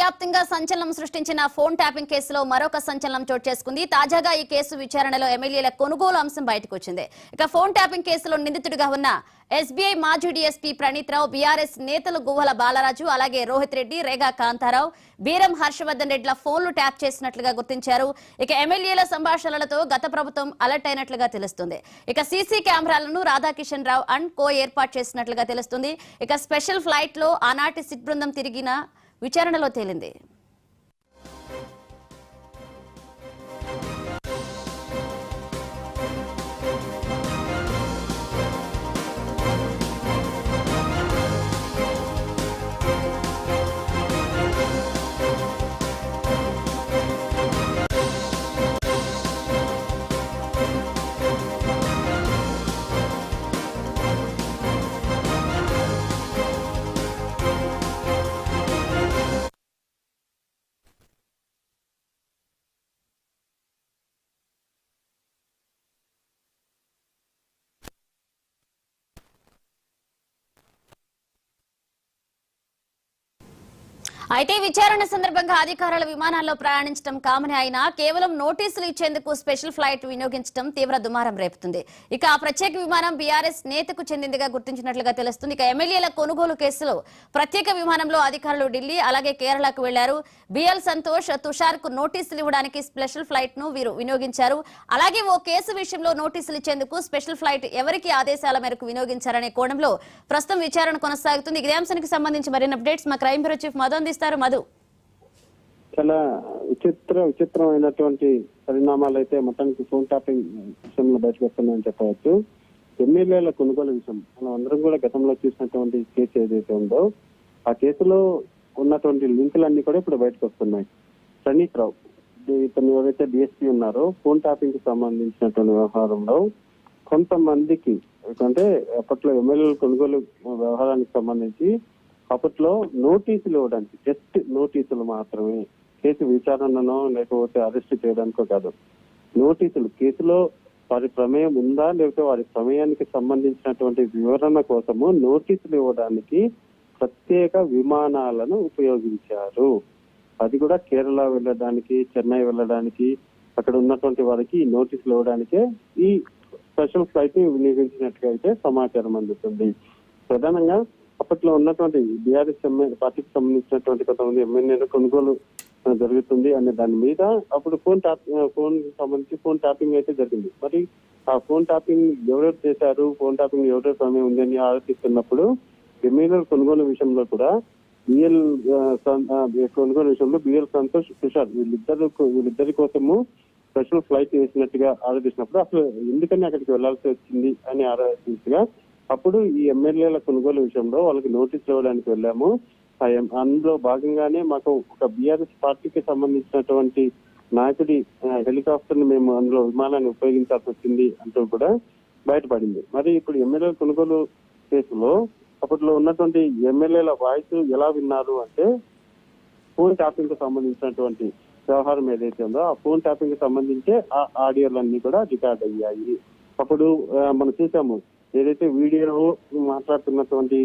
వ్యాప్తంగా సంచలనం సృష్టించిన ఫోన్ ట్యాపింగ్ కేసులో మరొక సంచలనం చోటు చేసుకుంది. తాజాగా ఈ కేసు విచారణలో ఎమ్మెల్యేల కొనుగోలు అంశం బయటకు వచ్చింది. ఇక ఫోన్ ట్యాపింగ్ కేసులో నిందితుడిగా ఉన్న ఎస్బీఐ మాజీ డీఎస్పీ ప్రణీత్ రావు, బీఆర్ఎస్ నేతలు గువ్వల బాలరాజు, అలాగే రోహిత్ రెడ్డి, రేగా కాంతారావు, బీరం హర్షవర్ధన్ రెడ్డిల ఫోన్లు ట్యాప్ చేసినట్లుగా గుర్తించారు. ఇక ఎమ్మెల్యేల సంభాషణలతో గత ప్రభుత్వం అలర్ట్ అయినట్లుగా తెలుస్తుంది. ఇక సీసీ కెమెరాలను రాధాకిషన్ రావు అండ్ కో ఏర్పాటు చేసినట్లుగా తెలుస్తుంది. ఇక స్పెషల్ ఫ్లైట్ లో ఆనాటి సిట్ బృందం తిరిగిన విచారణలో తేలింది. అయితే విచారణ సందర్భంగా అధికారుల విమానాల్లో ప్రయాణించడం కామన్ అయినా కేవలం నోటీసులు ఇచ్చేందుకు స్పెషల్ ఫ్లైట్ వినియోగించడం తీవ్ర దుమారం రేపుతుంది. ఇక ఆ ప్రత్యేక విమానం బీఆర్ఎస్ నేతకు చెందిందిగా గుర్తించినట్లుగా తెలుస్తుంది. ఇక ఎమ్మెల్యేల కొనుగోలు కేసులో ప్రత్యేక విమానంలో అధికారులు ఢిల్లీ అలాగే కేరళకు వెళ్లారు. బిఎల్ సంతోష్, తుషార్ కు నోటీసులు ఇవ్వడానికి స్పెషల్ ఫ్లైట్ ను వీరు వినియోగించారు. అలాగే ఓ కేసు విషయంలో నోటీసులు ఇచ్చేందుకు స్పెషల్ ఫ్లైట్ ఎవరికి ఆదేశాల మేరకు వినియోగించారనే కోణంలో ప్రస్తుతం విచారణ కొనసాగుతుంది. ఇదే అంశానికి సంబంధించి మరిన్ని అప్డేట్స్ మా క్రైమ్ బ్యూరో చీఫ్ మధు అందిస్తారు. మధు, చాలా విచిత్రమైనటువంటి పరిణామాలు అయితే మొత్తానికి ఫోన్ ట్యాపింగ్ విషయంలో బయటకు వస్తున్నాయని చెప్పవచ్చు. ఎమ్మెల్యేల కొనుగోలు విషయం మనం అందరం కూడా గతంలో చూసినటువంటి కేసు ఏదైతే ఉందో ఆ కేసులో ఉన్నటువంటి లింకులన్నీ కూడా ఇప్పుడు బయటకు వస్తున్నాయి. ప్రణీత్ రావు, ఇతను ఎవరైతే డిఎస్పీ ఉన్నారో ఫోన్ ట్యాపింగ్ కి సంబంధించినటువంటి వ్యవహారంలో కొంతమందికి, ఎందుకంటే అప్పట్లో ఎమ్మెల్యేల కొనుగోలు వ్యవహారానికి సంబంధించి అప్పట్లో నోటీసులు ఇవ్వడానికి, జస్ట్ నోటీసులు మాత్రమే, కేసు విచారణనో లేకపోతే అరెస్ట్ చేయడానికో కాదు, నోటీసులు, కేసులో వారి ప్రమేయం ఉందా లేకపోతే వారి ప్రమేయానికి సంబంధించినటువంటి వివరణ కోసము నోటీసులు ఇవ్వడానికి ప్రత్యేక విమానాలను ఉపయోగించారు. అది కూడా కేరళ వెళ్ళడానికి, చెన్నై వెళ్ళడానికి, అక్కడ ఉన్నటువంటి వారికి నోటీసులు ఇవ్వడానికే ఈ స్పెషల్ ఫ్లైట్ ని వినియోగించినట్టుగా అయితే సమాచారం అందుతుంది. ప్రధానంగా అప్పట్లో ఉన్నటువంటి బీఆర్ఎస్ పార్టీకి సంబంధించినటువంటి కొంతమంది ఎమ్మెల్యేలు కొనుగోలు జరుగుతుంది అనే దాని మీద అప్పుడు ఫోన్ సంబంధించి ఫోన్ ట్యాపింగ్ అయితే జరిగింది. మరి ఆ ఫోన్ ట్యాపింగ్ ఎవరెవరు చేశారు, ఫోన్ ట్యాపింగ్ ఎవరెవరు సమయం ఉందని ఆలోచిస్తున్నప్పుడు ఎమ్మెల్యేల కొనుగోలు విషయంలో కూడా బిఎల్ కొనుగోలు విషయంలో బిఎల్ సంతోష్, తుషార్ వీళ్ళిద్దరి కోసము స్పెషల్ ఫ్లైట్ వేసినట్టుగా ఆలోచిస్తున్నప్పుడు అసలు ఎందుకని అక్కడికి వెళ్లాల్సి వచ్చింది అని ఆలోచించగా అప్పుడు ఈ ఎమ్మెల్యేల కొనుగోలు విషయంలో వాళ్ళకి నోటీసులు ఇవ్వడానికి వెళ్ళాము. అందులో భాగంగానే మాకు ఒక బీఆర్ఎస్ పార్టీకి సంబంధించినటువంటి నాయకుడి హెలికాప్టర్ ని మేము అందులో విమానాన్ని ఉపయోగించాల్సి వచ్చింది అంటూ కూడా బయటపడింది. మరి ఇప్పుడు ఎమ్మెల్యేల కొనుగోలు కేసులో అప్పట్లో ఉన్నటువంటి ఎమ్మెల్యేల వాయిస్ ఎలా విన్నారు అంటే ఫోన్ ట్యాపింగ్ కు సంబంధించినటువంటి వ్యవహారం ఏదైతే ఉందో ఆ ఫోన్ ట్యాపింగ్ కి సంబంధించే ఆ ఆడియోలన్నీ కూడా రికార్డ్ అయ్యాయి. అప్పుడు మనం చూసాము ఏదైతే వీడియో మాట్లాడుతున్నటువంటి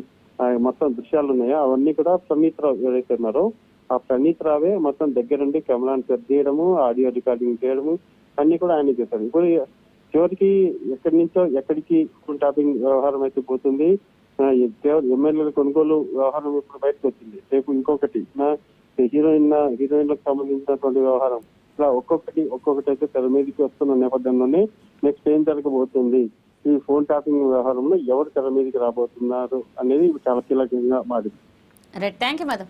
మొత్తం దృశ్యాలు ఉన్నాయో అవన్నీ కూడా ప్రణీత్ రావు ఎవరైతే ఉన్నారో ఆ ప్రణీత్ రావే మొత్తం దగ్గరుండి కెమెరాను సెట్ చేయడము, ఆడియో రికార్డింగ్ చేయడము అన్ని కూడా ఆయన చేశారు. ఇప్పుడు చివరికి ఎక్కడి నుంచో ఎక్కడికి ఫోన్ ట్యాపింగ్ వ్యవహారం అయితే పోతుంది. ఎమ్మెల్యేల కొనుగోలు వ్యవహారం ఇప్పుడు బయటకు వచ్చింది. రేపు ఇంకొకటి హీరోయిన్లకు సంబంధించినటువంటి వ్యవహారం, ఇలా ఒక్కొక్కటి అయితే తెర మీదకి వస్తున్న నేపథ్యంలోనే నెక్స్ట్ ఏం జరగబోతుంది, ఈ ఫోన్ ట్యాపింగ్ వ్యవహారంలో ఎవరు తెర మీదకి రాబోతున్నారు అనేది చాలా కీలకంగా మారింది. Thank you Madhu.